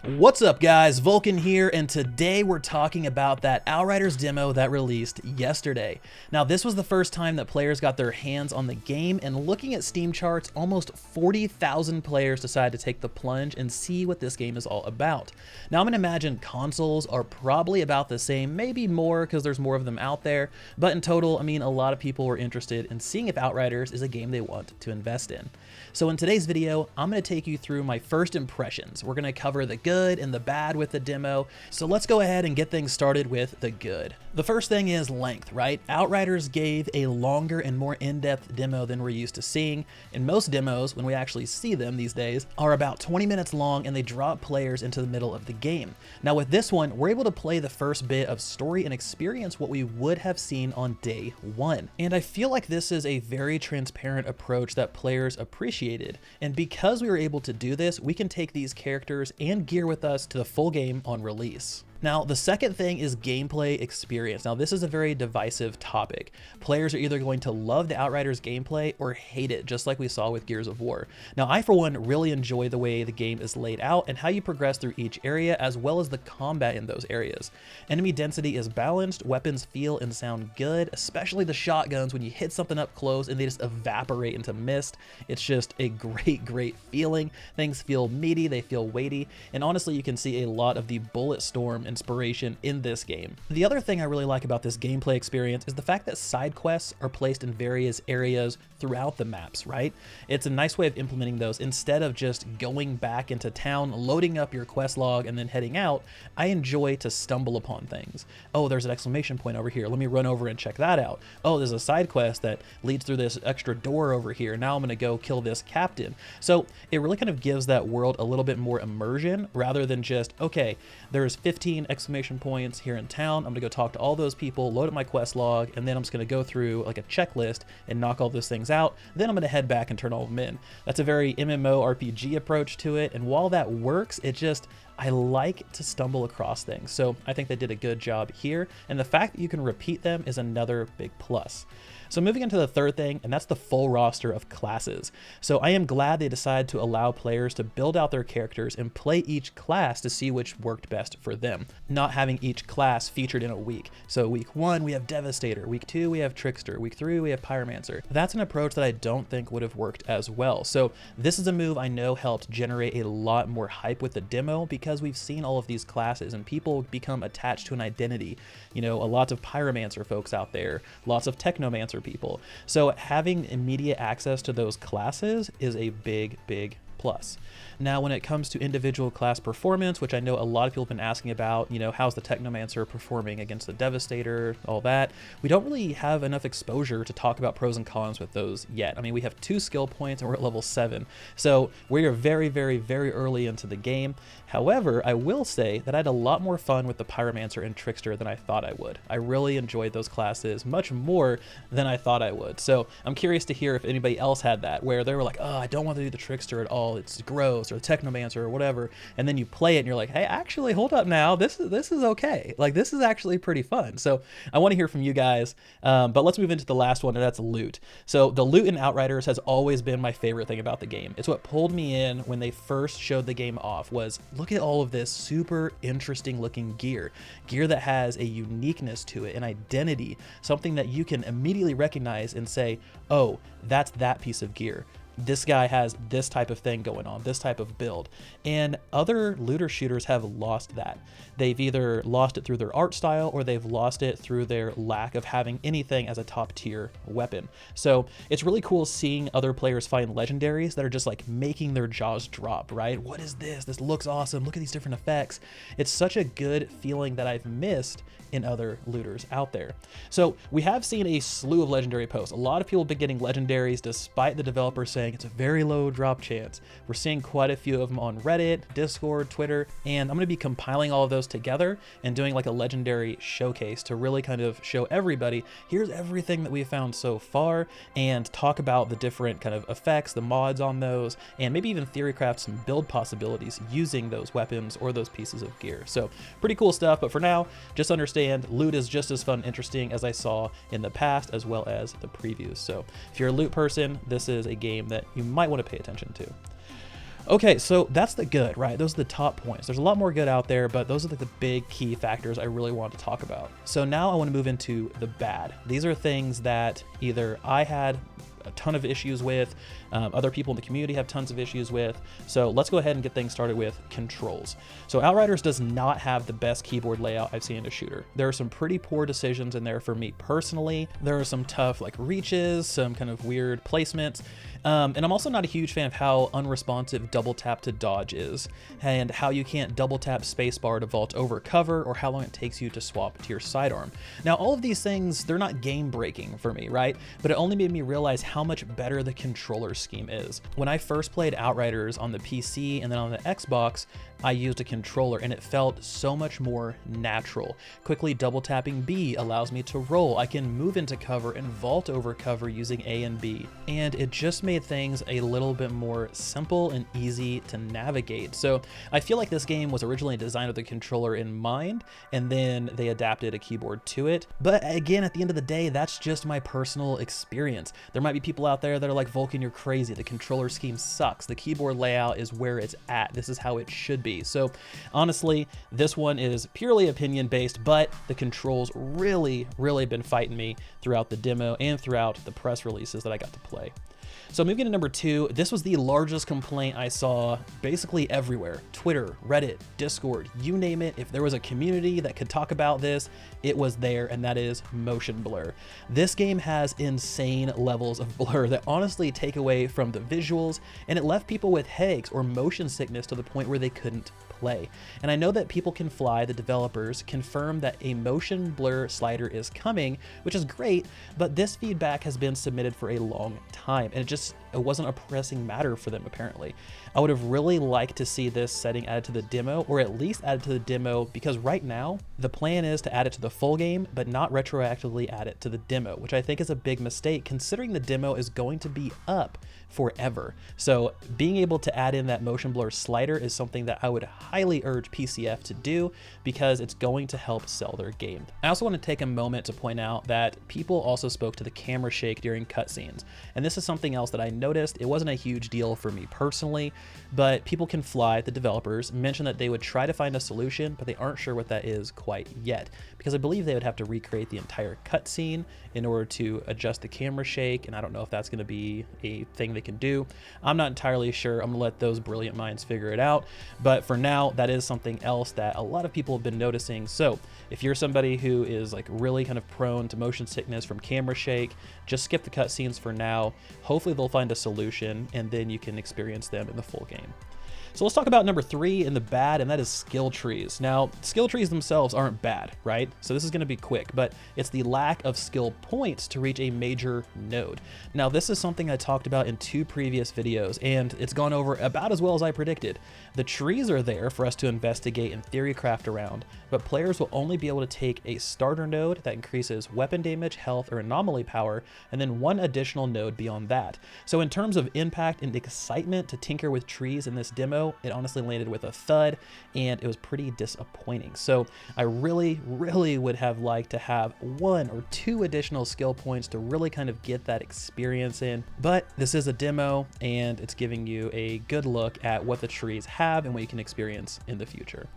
What's up guys, Vulkan here, and today we're talking about that Outriders demo that released yesterday. Now this was the first time that players got their hands on the game, and looking at Steam charts, almost 40,000 players decided to take the plunge and see what this game is all about. Now I'm gonna imagine consoles are probably about the same, maybe more because there's more of them out there, but in total, I mean a lot of people were interested in seeing if Outriders is a game they want to invest in. So in today's video, I'm gonna take you through my first impressions. We're gonna cover the good and the bad with the demo. So let's go ahead and get things started with the good. The first thing is length, right? Outriders gave a longer and more in-depth demo than we're used to seeing. And most demos, when we actually see them these days, are about 20 minutes long and they drop players into the middle of the game. Now with this one, we're able to play the first bit of story and experience what we would have seen on day one. And I feel like this is a very transparent approach that players appreciated. And because we were able to do this, we can take these characters and gear with us to the full game on release. Now, the second thing is gameplay experience. Now, this is a very divisive topic. Players are either going to love the Outriders gameplay or hate it, just like we saw with Gears of War. Now, I, for one, really enjoy the way the game is laid out and how you progress through each area, as well as the combat in those areas. Enemy density is balanced, weapons feel and sound good, especially the shotguns when you hit something up close and they just evaporate into mist. It's just a great feeling. Things feel meaty, they feel weighty, and honestly, you can see a lot of the bullet storm inspiration in this game. The other thing I really like about this gameplay experience is the fact that side quests are placed in various areas throughout the maps, right? It's a nice way of implementing those. Instead of just going back into town, loading up your quest log, and then heading out, I enjoy to stumble upon things. Oh, there's an exclamation point over here. Let me run over and check that out. Oh, there's a side quest that leads through this extra door over here. Now I'm gonna go kill this captain. So it really kind of gives that world a little bit more immersion rather than just, okay, there's 15 exclamation points here in town. I'm gonna go talk to all those people, load up my quest log, and then I'm just gonna go through like a checklist and knock all those things out. Then I'm gonna head back and turn all of them in. That's a very MMO RPG approach to it, and while that works, I like to stumble across things. So I think they did a good job here, and the fact that you can repeat them is another big plus. So moving into the third thing, and that's the full roster of classes. So I am glad they decided to allow players to build out their characters and play each class to see which worked best for them, not having each class featured in a week. So week 1, we have Devastator. Week 2, we have Trickster. Week 3, we have Pyromancer. That's an approach that I don't think would have worked as well. So this is a move I know helped generate a lot more hype with the demo because we've seen all of these classes and people become attached to an identity. You know, a lot of Pyromancer folks out there, lots of Technomancer people. So having immediate access to those classes is a big plus. Now, when it comes to individual class performance, which I know a lot of people have been asking about, you know, how's the Technomancer performing against the Devastator, all that, we don't really have enough exposure to talk about pros and cons with those yet. I mean, we have 2 skill points and we're at level 7. So we are very early into the game. However, I will say that I had a lot more fun with the Pyromancer and Trickster than I thought I would. I really enjoyed those classes much more than I thought I would. So I'm curious to hear if anybody else had that, where they were like, oh, I don't want to do the Trickster at all. It's gross, or the Technomancer or whatever, and then you play it and you're like, hey, actually, hold up now, this is okay. Like, this is actually pretty fun. So I want to hear from you guys, but let's move into the last one, and that's loot. So the loot in Outriders has always been my favorite thing about the game. It's what pulled me in when they first showed the game off, was look at all of this super interesting looking gear that has a uniqueness to it, an identity, something that you can immediately recognize and say, oh, that's that piece of gear. This guy has this type of thing going on, this type of build. And other looter shooters have lost that. They've either lost it through their art style or they've lost it through their lack of having anything as a top tier weapon. So it's really cool seeing other players find legendaries that are just like making their jaws drop, right? What is this? This looks awesome. Look at these different effects. It's such a good feeling that I've missed in other looters out there. So we have seen a slew of legendary posts. A lot of people have been getting legendaries despite the developers saying it's a very low drop chance. We're seeing quite a few of them on Reddit, Discord, Twitter, and I'm going to be compiling all of those together and doing like a legendary showcase to really kind of show everybody, here's everything that we've found so far, and talk about the different kind of effects, the mods on those, and maybe even theorycraft some build possibilities using those weapons or those pieces of gear. So pretty cool stuff, but for now, just understand loot is just as fun and interesting as I saw in the past as well as the previews. So if you're a loot person, this is a game that you might want to pay attention to. Okay, so that's the good, right? Those are the top points. There's a lot more good out there, but those are the big key factors I really want to talk about. So now I want to move into the bad. These are things that either I had a ton of issues with, other people in the community have tons of issues with. So let's go ahead and get things started with controls. So Outriders does not have the best keyboard layout I've seen in a shooter. There are some pretty poor decisions in there for me personally. There are some tough like reaches, some kind of weird placements. And I'm also not a huge fan of how unresponsive double tap to dodge is, and how you can't double tap spacebar to vault over cover, or how long it takes you to swap to your sidearm. Now, all of these things, they're not game breaking for me, right? But it only made me realize how much better the controller scheme is. When I first played Outriders on the PC and then on the Xbox, I used a controller and it felt so much more natural. Quickly double tapping B allows me to roll. I can move into cover and vault over cover using A and B. And it just made things a little bit more simple and easy to navigate. So I feel like this game was originally designed with the controller in mind, and then they adapted a keyboard to it. But again, at the end of the day, that's just my personal experience. There might be people out there that are like, Vulkan, you're crazy. The controller scheme sucks. The keyboard layout is where it's at. This is how it should be. So honestly, this one is purely opinion based, but the controls really been fighting me throughout the demo and throughout the press releases that I got to play. So moving to number 2, this was the largest complaint I saw basically everywhere. Twitter, Reddit, Discord, you name it. If there was a community that could talk about this, it was there, and that is motion blur. This game has insane levels of blur that honestly take away from the visuals, and it left people with headaches or motion sickness to the point where they couldn't play. And I know that People Can Fly, the developers, confirmed that a motion blur slider is coming, which is great, but this feedback has been submitted for a long time, and it wasn't a pressing matter for them apparently. I would have really liked to see this setting added to the demo, or at least added to the demo, because right now the plan is to add it to the full game, but not retroactively add it to the demo, which I think is a big mistake considering the demo is going to be up forever. So being able to add in that motion blur slider is something that I would highly urge PCF to do, because it's going to help sell their game. I also want to take a moment to point out that people also spoke to the camera shake during cutscenes, and this is something else that I noticed. It wasn't a huge deal for me personally, but People Can Fly, the developers, mentioned that they would try to find a solution, but they aren't sure what that is quite yet, because I believe they would have to recreate the entire cutscene in order to adjust the camera shake, and I don't know if that's going to be a thing they can do. I'm not entirely sure. I'm gonna let those brilliant minds figure it out, but for now, that is something else that a lot of people have been noticing. So if you're somebody who is like really kind of prone to motion sickness from camera shake, just skip the cutscenes for now. Hopefully they'll find a solution, and then you can experience them in the full game. So let's talk about number 3 in the bad, and that is skill trees. Now, skill trees themselves aren't bad, right? So this is going to be quick, but it's the lack of skill points to reach a major node. Now, this is something I talked about in 2 previous videos, and it's gone over about as well as I predicted. The trees are there for us to investigate and theorycraft around, but players will only be able to take a starter node that increases weapon damage, health, or anomaly power, and then 1 additional node beyond that. So in terms of impact and excitement to tinker with trees in this demo, it honestly landed with a thud, and it was pretty disappointing. So I really would have liked to have 1 or 2 additional skill points to really kind of get that experience in, but this is a demo, and it's giving you a good look at what the trees have and what you can experience in the future.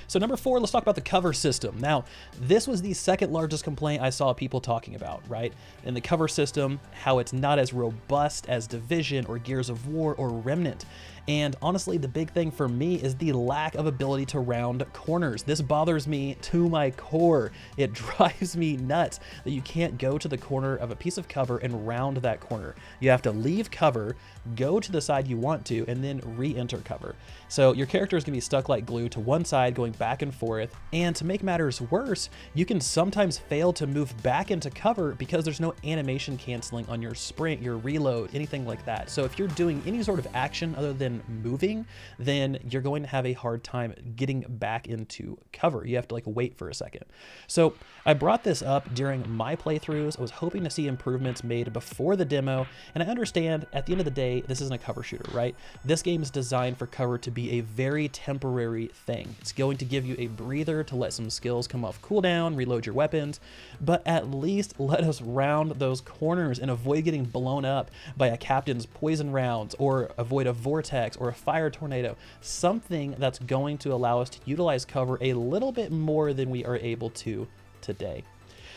So number 4, let's talk about the cover system. Now, this was the second largest complaint I saw people talking about, right? In the cover system, how it's not as robust as Division or Gears of War or Remnant. And honestly, the big thing for me is the lack of ability to round corners. This bothers me to my core. It drives me nuts that you can't go to the corner of a piece of cover and round that corner. You have to leave cover, go to the side you want to, and then re-enter cover. So your character is going to be stuck like glue to one side, going back and forth. And to make matters worse, you can sometimes fail to move back into cover because there's no animation canceling on your sprint, your reload, anything like that. So if you're doing any sort of action other than moving, then you're going to have a hard time getting back into cover. You have to like wait for a second. So I brought this up during my playthroughs. I was hoping to see improvements made before the demo, and I understand at the end of the day, this isn't a cover shooter, right? This game is designed for cover to be a very temporary thing. It's going going to give you a breather to let some skills come off cooldown, reload your weapons, but at least let us round those corners and avoid getting blown up by a captain's poison rounds, or avoid a vortex or a fire tornado, something that's going to allow us to utilize cover a little bit more than we are able to today.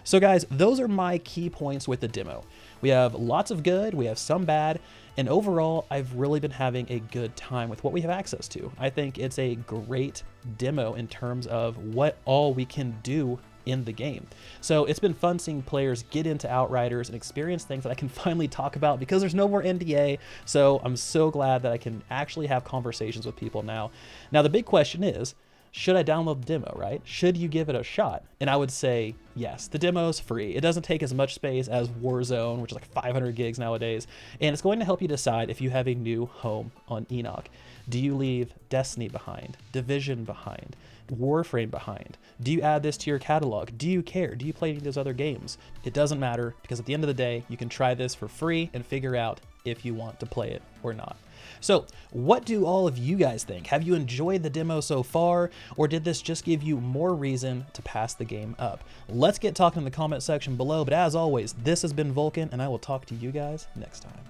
So guys, those are my key points with the demo. We have lots of good, we have some bad, and overall, I've really been having a good time with what we have access to. I think it's a great demo in terms of what all we can do in the game. So it's been fun seeing players get into Outriders and experience things that I can finally talk about because there's no more NDA. So I'm so glad that I can actually have conversations with people now. Now, the big question is, should I download the demo, right? Should you give it a shot? And I would say yes. The demo is free. It doesn't take as much space as Warzone, which is like 500 gigs nowadays. And it's going to help you decide if you have a new home on Enoch. Do you leave Destiny behind? Division behind? Warframe behind? Do you add this to your catalog? Do you care? Do you play any of those other games? It doesn't matter, because at the end of the day, you can try this for free and figure out if you want to play it or not. So what do all of you guys think? Have you enjoyed the demo so far, or did this just give you more reason to pass the game up? Let's get talking in the comment section below, but as always, this has been Vulkan, and I will talk to you guys next time.